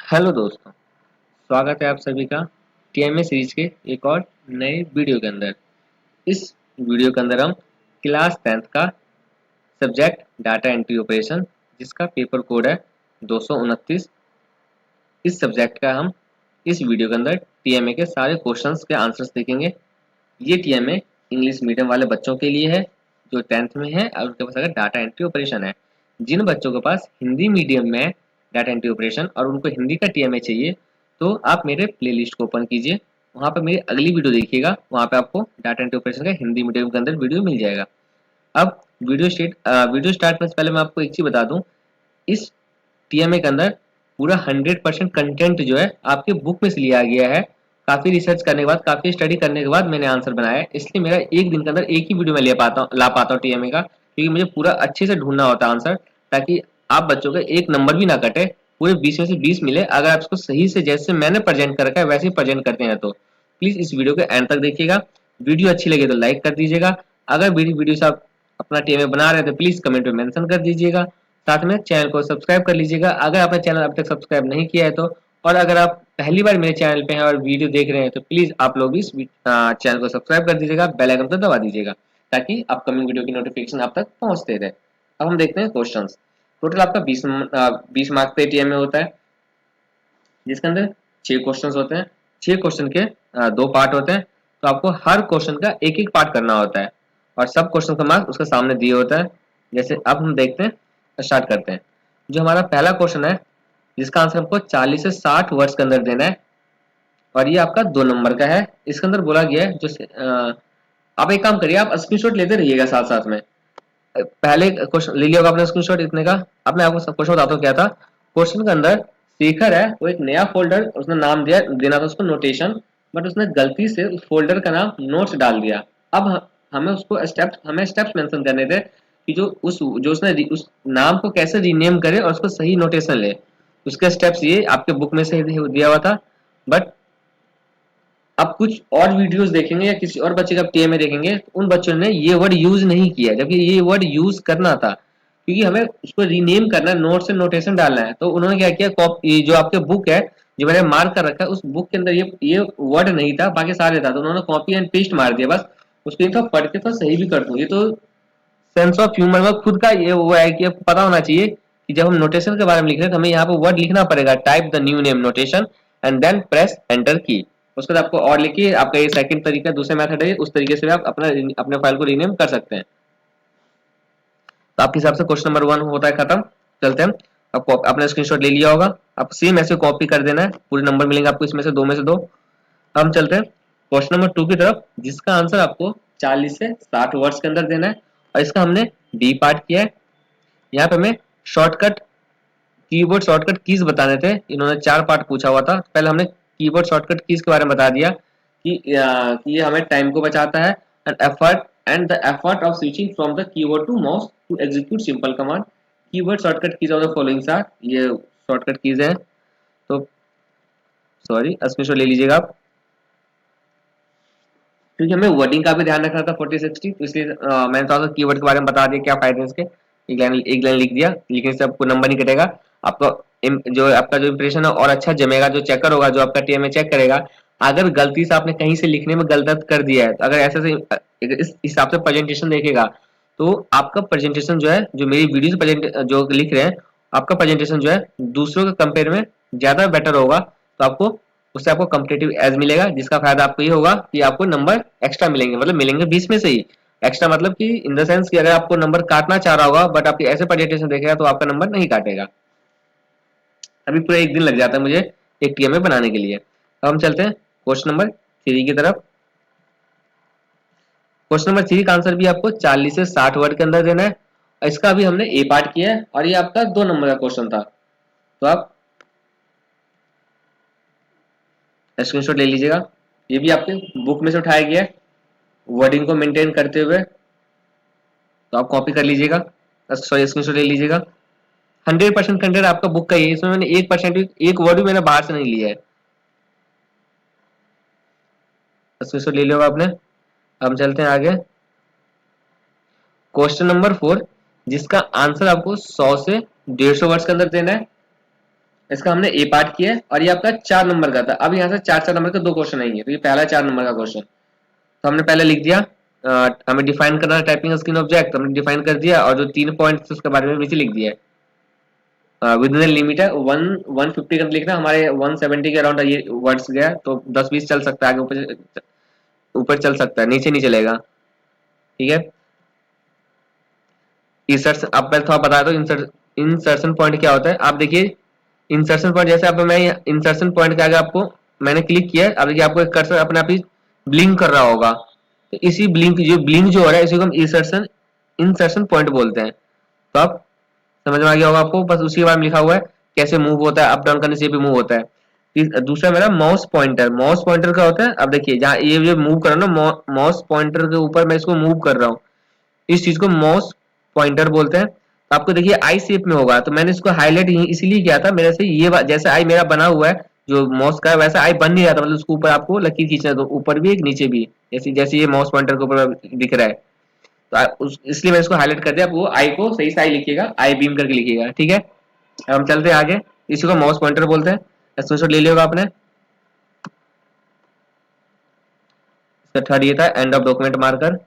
Hello दोस्तों, स्वागत है आप सभी का टीएमए सीरीज के एक और नए वीडियो के अंदर। इस वीडियो के अंदर हम क्लास 10th का सब्जेक्ट डाटा एंट्री ऑपरेशन, जिसका पेपर कोड है 229, इस सब्जेक्ट का हम इस वीडियो के अंदर टीएमए के सारे क्वेश्चंस के आंसर्स देखेंगे। ये टीएमए इंग्लिश मीडियम वाले बच्चों के लिए है जो 10th में है और उनके पास अगर डाटा एंट्री ऑपरेशन है। जिन बच्चों के पास हिंदी मीडियम में डाटा एंट्री ऑपरेशन और उनको हिंदी का टीएमए चाहिए, तो आप मेरे प्लेलिस्ट को ओपन कीजिए, वहाँ पर मेरी अगली वीडियो देखिएगा, वहाँ पे आपको डाटा एंट्री ऑपरेशन का हिंदी मीडियम के अंदर वीडियो मिल जाएगा। अब वीडियो स्टार्ट करने से पहले मैं आपको एक चीज बता दूं, इस टीएमए के अंदर पूरा 100% कंटेंट जो है आपके बुक में से लिया गया है। काफी रिसर्च करने के बाद, काफी स्टडी करने के बाद मैंने आंसर बनाया है, इसलिए मेरा एक दिन के अंदर एक ही वीडियो में ला पाता हूँ टीएमए का, क्योंकि मुझे पूरा अच्छे से ढूंढना होता है आंसर, ताकि आप बच्चों का एक नंबर भी ना कटे, पूरे 20 में से 20 मिले अगर आप इसको सही से जैसे मैंने प्रेजेंट कर रखा है वैसे ही प्रेजेंट करते हैं। तो प्लीज इस वीडियो को एंड तक देखिएगा। वीडियो अच्छी लगे तो लाइक कर दीजिएगा। अगर मेरी वीडियो से आप अपना टीएमए बना रहे हैं तो प्लीज कमेंट में मेंशन कर दीजिएगा। साथ में चैनल को सब्सक्राइब कर लीजिएगा अगर आपने चैनल अभी तक सब्सक्राइब नहीं किया है तो। और अगर आप पहली बार मेरे चैनल पे हैं और वीडियो देख रहे हैं तो प्लीज आप लोग भी इस चैनल को सब्सक्राइब कर दीजिएगा, बेल आइकन को दबा दीजिएगा, ताकि अपकमिंग वीडियो की नोटिफिकेशन आप तक पहुंचते रहे। अब हम देखते हैं क्वेश्चन। टोटल आपका 20 मार्क्स पे टीएमए होता है, जिसके अंदर 6 क्वेश्चन होते हैं। 6 क्वेश्चन के 2 पार्ट होते हैं, तो आपको हर क्वेश्चन का एक एक पार्ट करना होता है और सब क्वेश्चन का मार्क्स उसके सामने दिए होता है। जैसे अब हम देखते हैं, स्टार्ट करते हैं। जो हमारा पहला क्वेश्चन है, जिसका आंसर हमको 40 से 60 वर्ड्स के अंदर देना है और ये आपका 2 नंबर का है। इसके अंदर बोला गया है आप एक काम करिए, आप स्क्रीनशॉट लेते रहिएगा साथ साथ में। पहले क्वेश्चन ले लिया होगा आपने स्क्रीनशॉट इतने का। अब मैं आपको क्वेश्चन बताता हूँ क्या था। क्वेश्चन के अंदर शेखर है, वो एक नया फोल्डर उसने नाम देना था उसको नोटेशन, बट उसने गलती से उस फोल्डर का नाम नोट्स डाल दिया। अब हमें स्टेप्स मेंशन करने थे कि जो उसने उस नाम को कैसे रीनेम करे और उसको सही नोटेशन ले। उसके स्टेप्स ये आपके बुक में से दिया हुआ था, बट अब कुछ और वीडियोस देखेंगे या किसी और बच्चे का टीएमए देखेंगे तो उन बच्चों ने ये वर्ड यूज नहीं किया, जबकि ये वर्ड यूज करना था, क्योंकि हमें उसको रीनेम करना है, नोट से नोटेशन डालना है। तो उन्होंने क्या किया, कॉपी जो आपके बुक है, जो मैंने मार्क कर रखा है, उस बुक के अंदर ये वर्ड नहीं था, बाकी सारे था, तो उन्होंने कॉपी एंड पेस्ट मार दिया बस। उसको तो पढ़ के तो सही भी कर दूं, ये तो सेंस ऑफ ह्यूमर में खुद का ये वो है कि आपको पता होना चाहिए कि जब हम नोटेशन के बारे में लिख रहे हैं तो हमें यहाँ पे वर्ड लिखना पड़ेगा, type the new name notation and then press enter key. उसके बाद आपको और लिखिए, आपका ये सेकंड तरीका, दूसरा मेथड है, उस तरीके से आप अपने फाइल को रीनेम कर सकते हैं। तो आपके हिसाब से क्वेश्चन नंबर 1 होता है खत्म। चलते हैं, आपको आपने स्क्रीनशॉट ले लिया होगा, आप सेम ऐसे कॉपी कर देना है, पूरे नंबर मिलेंगे आपको इसमें से 2 में से 2। अब हम चलते हैं क्वेश्चन नंबर 2 की तरफ, जिसका आंसर आपको 40 से 60 वर्ड्स के अंदर देना है और इसका हमने डी पार्ट किया है। यहाँ पे हमें शॉर्टकट कीबोर्ड शॉर्टकट कीज बताने थे, इन्होंने 4 पार्ट पूछा हुआ था। पहले हमने कीबोर्ड शॉर्टकट कीज के बारे में बता दिया कि ये हमें टाइम को बचाता है and the effort of switching from the keyboard to mouse to execute simple command. Keyboard shortcut keys of the following are, ये शॉर्टकट कीज है। तो सॉरी, स्क्रीनशॉट ले लीजिएगा आप, क्योंकि हमें वर्डिंग का भी ध्यान रखना था 40-60, तो इसलिए मैंने थोड़ा सा कीवर्ड के बारे में बता दिया क्या फायदे हैं इसके। एक लाइन लिख दिया, लिखने से आपको नंबर नहीं कटेगा, आपका जो इंप्रेशन है और अच्छा जमेगा। जो चेकर होगा, जो आपका टीएमए चेक करेगा, अगर गलती से आपने कहीं से लिखने में गलत कर दिया है, तो अगर ऐसे से इस हिसाब से प्रेजेंटेशन देखेगा, तो आपका प्रेजेंटेशन जो है, जो मेरी वीडियो प्रेजेंट जो लिख रहे हैं, आपका प्रेजेंटेशन जो है दूसरों के कंपेयर में ज्यादा बेटर होगा। तो आपको उससे आपको कम्पिटेटिव एज मिलेगा, जिसका फायदा आपको ये होगा कि आपको नंबर एक्स्ट्रा मिलेंगे, मतलब मिलेंगे 20 में से ही। एक्स्ट्रा मतलब कि इन द सेंस कि अगर आपको नंबर काटना चाह रहा होगा बट आपकी ऐसे प्रेजेंटेशन देखेगा तो आपका नंबर नहीं काटेगा। अभी पूरा एक दिन लग जाता है मुझे एक टीएमए बनाने के लिए। अब हम चलते हैं क्वेश्चन नंबर 3 की तरफ। क्वेश्चन नंबर 3 का आंसर भी आपको 40 से 60 वर्ड के अंदर देना है। इसका भी हमने ए पार्ट किया है और ये आपका 2 नंबर का क्वेश्चन था, तो आप स्क्रीनशॉट ले लीजिएगा। ये भी आपके बुक में से उठाया गया है वर्डिंग को मेंटेन करते हुए, तो आप कॉपी कर लीजिएगा, सॉरी स्क्रीनशॉट ले लीजिएगा। 100% कंटेंट आपका बुक का ही है, इसमें मैंने 1% भी, एक वर्ड भी मैंने बाहर से नहीं लिया है। स्क्रीनशॉट ले लिया आपने। अब हम चलते हैं आगे, क्वेश्चन नंबर 4, जिसका आंसर आपको 100 से 150 वर्ड्स के अंदर देना है। इसका हमने ए पार्ट किया है और ये आपका 4 नंबर का था। अब यहाँ से 4 नंबर के 2 क्वेश्चन आएंगे, तो ये पहला 4 नंबर का क्वेश्चन। तो हमने पहले लिख दिया, हमें डिफाइन करना है टाइपिंग स्क्रीन ऑब्जेक्ट, हमने डिफाइन कर दिया और जो 3 पॉइंट्स उसके बारे में नीचे लिख दिया है। विद इन लिमिट है 150 का लिखना, हमारे 170 के अराउंड ये वर्ड्स गया, तो 10-20 चल सकता है, आगे ऊपर चल सकता है, नीचे नहीं चलेगा। ठीक है, इंसर्शन आप पहले थोड़ा बता दो, इंसर्शन पॉइंट क्या होता है। आप देखिए इंसर्शन पॉइंट, जैसे आप मैं इंसर्शन पॉइंट के आगे आपको मैंने क्लिक किया, अब देखिए आपको एक कर्सर अपने आप ही ब्लिंक कर रहा होगा, तो इसी ब्लिंक जो हो रहा है इसी को हम इंसर्शन पॉइंट बोलते हैं। तो आप समझ में आ गया होगा आपको, बस उसी के बारे में लिखा हुआ है कैसे मूव होता है, अप डाउन करने से भी मूव होता है। दूसरा मेरा माउस पॉइंटर, माउस पॉइंटर का होता है, अब देखिए जहाँ ये जो मूव कर रहा हूँ ना, माउस पॉइंटर के ऊपर मैं इसको मूव कर रहा हूँ, इस चीज को माउस पॉइंटर बोलते हैं। आपको देखिए आई शेप में होगा, तो मैंने इसको हाईलाइट इसीलिए किया था, मेरे से ये जैसे आई मेरा बना हुआ है जो माउस का है, वैसा आई बन नहीं रहा था, मतलब उसके ऊपर आपको लकीर खींचना है, तो ऊपर भी एक नीचे भी, जैसे जैसे ये माउस पॉइंटर के ऊपर दिख रहा है, तो इसलिए मैंने इसको हाईलाइट कर दिया। आप वो आई को सही से आई लिखिएगा, आई बीम करके लिखिएगा। ठीक है, अब हम चलते हैं आगे, इसी को माउस पॉइंटर बोलते हैं। स्क्रीनशॉट ले लिया होगा आपने। इसका थर्ड ये था एंड ऑफ डॉक्यूमेंट मार्कर।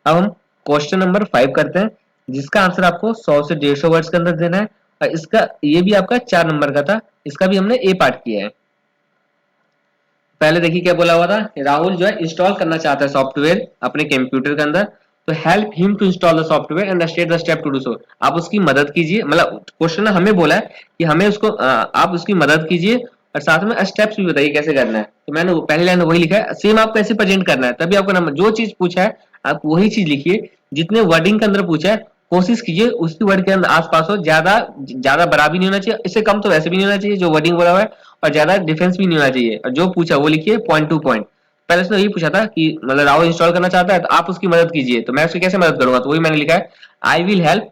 अब हम क्वेश्चन नंबर 5 करते हैं, जिसका आंसर आपको 100 से 150 वर्ड्स के अंदर देना है, और इसका ये भी आपका 4 नंबर का था, इसका भी हमने ए पार्ट किया है। पहले देखिए क्या बोला हुआ था, राहुल जो है इंस्टॉल करना चाहता है सॉफ्टवेयर अपने कंप्यूटर के अंदर, तो help him to install the software and state the step to do so. आप उसकी मदद कीजिए, मतलब क्वेश्चन हमें बोला है कि हमें उसको आप उसकी मदद कीजिए और साथ में स्टेप्स भी बताइए कैसे करना है। तो मैंने पहली लाइन वही लिखा है, सेम आपको ऐसे प्रेजेंट करना है, तभी आपका नंबर, जो चीज पूछा है आप वही चीज लिखिए, जितने वर्डिंग के अंदर पूछा है कोशिश कीजिए उसकी वर्ड के अंदर आसपास हो, ज्यादा ज्यादा बड़ा भी नहीं होना चाहिए, इससे कम तो वैसे भी नहीं होना चाहिए जो वर्डिंग बोला हुआ है, और ज्यादा डिफरेंस भी नहीं होना चाहिए, और जो पूछा वो लिखिए पॉइंट टू पॉइंट। पहले उसने यही पूछा था कि मतलब राहुल इंस्टॉल करना चाहता है तो आप उसकी मदद कीजिए, तो मैं उसकी कैसे मदद करूंगा, तो वही मैंने लिखा है, I will help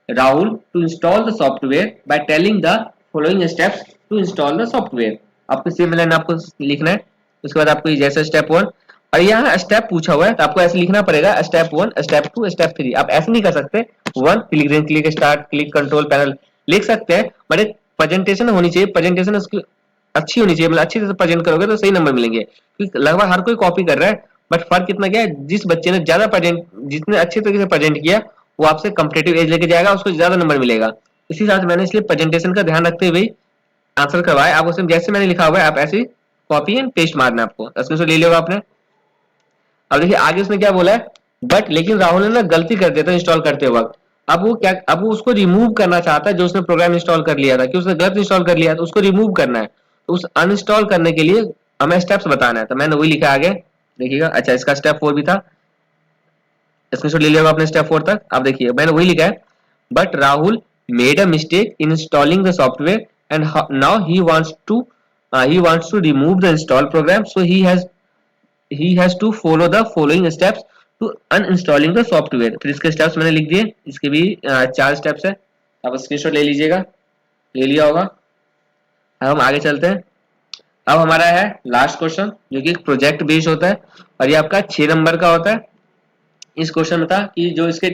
Rahul to install the software by telling the following steps to install the software. आपको सेम लाइन आपको लिखना है, उसके बाद आपको जैसे स्टेप 1, और यहाँ स्टेप पूछा हुआ है तो आपको ऐसे लिखना पड़ेगा, स्टेप 1 स्टेप 2 स्टेप 3। आप ऐसे नहीं कर सकते, 1 click start click control panel लिख सकते हैं, बट एक प्रेजेंटेशन होनी चाहिए, प्रेजेंटेशन उसकी अच्छी होनी चाहिए, मतलब अच्छी तरह से प्रेजेंट करोगे तो सही नंबर मिलेंगे, क्योंकि लगभग हर कोई कॉपी कर रहा है, बट फर्क कितना क्या है, जिस बच्चे ने ज्यादा प्रेजेंट, जितने अच्छे तरीके से प्रेजेंट किया वो आपसे कंपेटिटिव एज लेके जाएगा, उसको ज्यादा नंबर मिलेगा। इसी हिसाब से मैंने इसलिए प्रेजेंटेशन का ध्यान रखते हुए आंसर करवाया। आप उसमें जैसे मैंने लिखा हुआ है आप ऐसे कॉपी एंड पेस्ट मारना, आपको स्क्रीनशॉट ले लिया आपने। अब देखिए आगे उसने क्या बोला है, बट लेकिन राहुल ने ना गलती कर दिया था इंस्टॉल करते वक्त, अब वो उसको रिमूव करना चाहता है जो उसने प्रोग्राम इंस्टॉल कर लिया था, कि उसने गलत इंस्टॉल कर लिया तो उसको रिमूव करना है, तो उस अनइंस्टॉल करने के लिए हमें स्टेप्स बताना है, तो मैंने वही लिखा आगे देखिएगा। अच्छा, इसका स्टेप 4 भी था, स्क्रीनशॉट ले लिया आपने स्टेप 4 तक। अब देखिए मैंने वही लिखा है, but Rahul made a mistake in installing the software and now he wants to remove the installed program, so he has to follow the following steps to uninstalling the software। फिर इसके स्टेप्स मैंने लिख दिए, इसके भी 4 स्टेप्स है, आप screenshot ले लीजिएगा, ले लिया होगा। अब हम आगे चलते हैं। अब हमारा है लास्ट क्वेश्चन जो कि एक प्रोजेक्ट बेस्ड होता है, और ये आपका 6 नंबर का होता है। इस क्वेश्चन में था कि जो इसके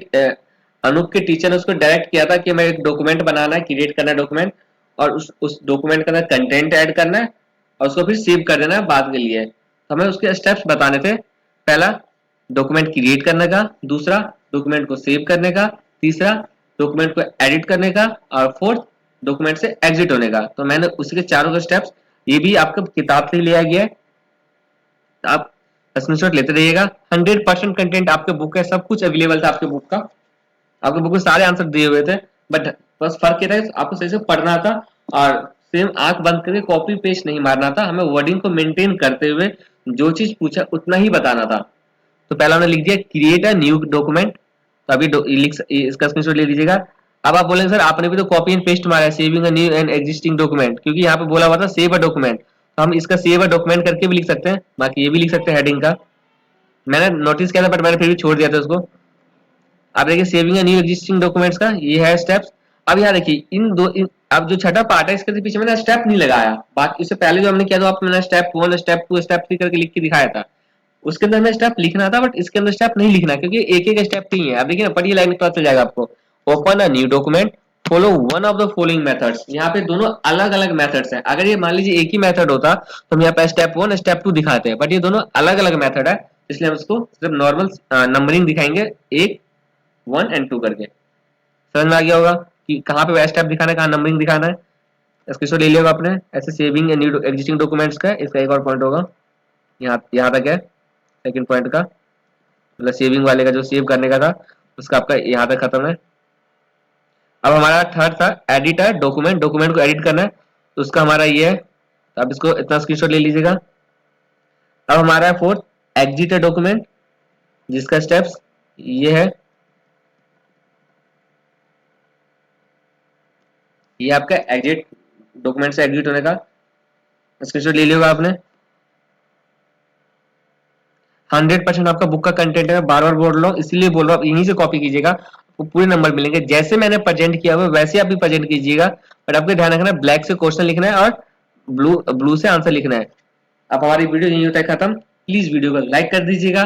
अनूप के टीचर ने उसको डायरेक्ट किया था कि मैं एक डॉक्यूमेंट बनाना है, क्रिएट करना है डॉक्यूमेंट, और उस डॉक्यूमेंट के अंदर कंटेंट ऐड करना है और उसको फिर सेव कर देना है बाद के लिए। तो हमें उसके स्टेप्स बताने थे, पहला डॉक्यूमेंट क्रिएट करने का, दूसरा डॉक्यूमेंट को सेव करने का, तीसरा डॉक्यूमेंट को एडिट करने का, और फोर्थ डॉक्यूमेंट से एग्जिट होने का। तो मैंने उसी के चारों के स्टेप्स, ये भी आपको किताब से लिया गया है, आप स्क्रीनशॉट लेते रहिएगा। 100% कंटेंट आपके बुक है, सब कुछ अवेलेबल था आपके बुक का, आपके बुक में सारे आंसर दिए हुए थे, बट बस फर्क ये था आपको सही से पढ़ना था और सेम आंख बंद करके कॉपी पेस्ट नहीं मारना था, हमें वर्डिंग को मेंटेन करते हुए जो चीज पूछा उतना ही बताना था। तो पहला हमने लिख दिया क्रिएट अ न्यू डॉक्यूमेंट, तो अभी इसका स्क्रीनशॉट ले लीजिएगा। अब आप बोलेंगे सर आपने भी तो कॉपी एंड पेस्ट मारा है, saving a new and existing document, क्योंकि यहाँ पे बोला हुआ था सेव अ डॉक्यूमेंट, तो हम इसका सेव अ डॉक्यूमेंट करके भी लिख सकते हैं, बाकी ये भी लिख सकते हैं हेडिंग का, मैंने नोटिस किया था बट मैंने फिर भी छोड़ दिया था उसको। आप देखिए सेविंग न्यू एग्जिस्टिंग डॉक्यूमेंट्स का ये है स्टेप्स। अब यहाँ देखिए अब जो छठा पार्ट है इसके पीछे मैंने स्टेप नहीं लगाया, बाकी इससे पहले जो हमने किया था मैंने स्टेप 1 स्टेप 2 स्टेप 3 करके लिख के दिखाया था, उसके अंदर हमें स्टेप लिखना था, बट इसके अंदर स्टेप नहीं लिखना क्योंकि एक एक स्टेप नहीं है। अब देखिए ना, पढ़िए लाइन में पता चल जाएगा आपको। Open a new document, follow one of the following methods. यहाँ पे दोनों अलग अलग मेथड्स हैं। अगर ये मान लीजिए एक ही मेथड होता तो हम यहाँ पे स्टेप 1 स्टेप 2 दिखाते हैं, बट ये दोनों अलग अलग मेथड है, इसलिए हम इसको सिर्फ नॉर्मल नंबरिंग दिखाएंगे, 1 1 एंड 2 करके। समझ में आ गया होगा कि कहाँ पे स्टेप दिखाना है, कहाँ नंबरिंग दिखाना है। स्क्रीनशॉट ले लिया होगा आपने। ऐसे सेविंग एंड एग्जिस्टिंग डॉक्यूमेंट्स का इसका एक और पॉइंट होगा, यहाँ तक है सेकंड पॉइंट का, मतलब सेविंग वाले का जो सेव करने का था उसका आपका यहाँ तक खत्म है। अब हमारा थर्ड था एडिटर डॉक्यूमेंट, डॉक्यूमेंट को एडिट करना है, तो उसका हमारा ये है, तो आप इसको इतना स्क्रीनशॉट ले लीजिएगा। अब हमारा है फोर्थ एग्जिट डॉक्यूमेंट, जिसका स्टेप्स ये है, ये आपका एग्जिट डॉक्यूमेंट से एग्जिट होने का स्क्रीनशॉट ले लिया आपने। 100% आपका बुक का कंटेंट है, बार बार बोल रहा हूँ इसलिए बोल रहा हूँ, यहीं से कॉपी कीजिएगा, आपको पूरे नंबर मिलेंगे। जैसे मैंने प्रेजेंट किया हुआ वैसे आप भी प्रेजेंट कीजिएगा, बट आपको ध्यान रखना है ब्लैक से क्वेश्चन लिखना है और ब्लू ब्लू से आंसर लिखना है। अब हमारी वीडियो यहीं होता है खत्म। प्लीज वीडियो को लाइक कर दीजिएगा,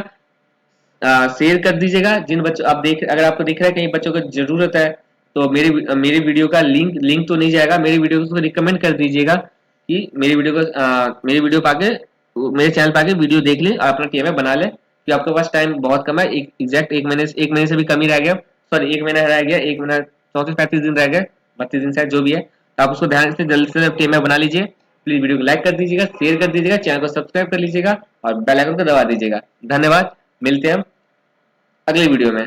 शेयर कर दीजिएगा। जिन बच्चों आप देख, अगर आपको दिख रहा है कहीं बच्चों को जरूरत है तो मेरी वीडियो का लिंक तो नहीं जाएगा, मेरी वीडियो को रिकमेंड कर दीजिएगा कि मेरी वीडियो पाके मेरे चैनल पे आके वीडियो देख ले और अपना टीएमए बना ले, कि आपके पास टाइम बहुत कम है, एग्जैक्ट एक महीने से भी कम ही रह गया, सॉरी एक महीना रह गया, एक महीना 34-35 दिन रह गए, 32 दिन शायद जो भी है, तो आप उसको ध्यान से जल्दी से टीएमए बना लीजिए। प्लीज वीडियो को लाइक कर दीजिएगा, शेयर कर दीजिएगा, चैनल को सब्सक्राइब कर लीजिएगा और बेल आइकन को दबा दीजिएगा। धन्यवाद, मिलते हैं हम अगली वीडियो में।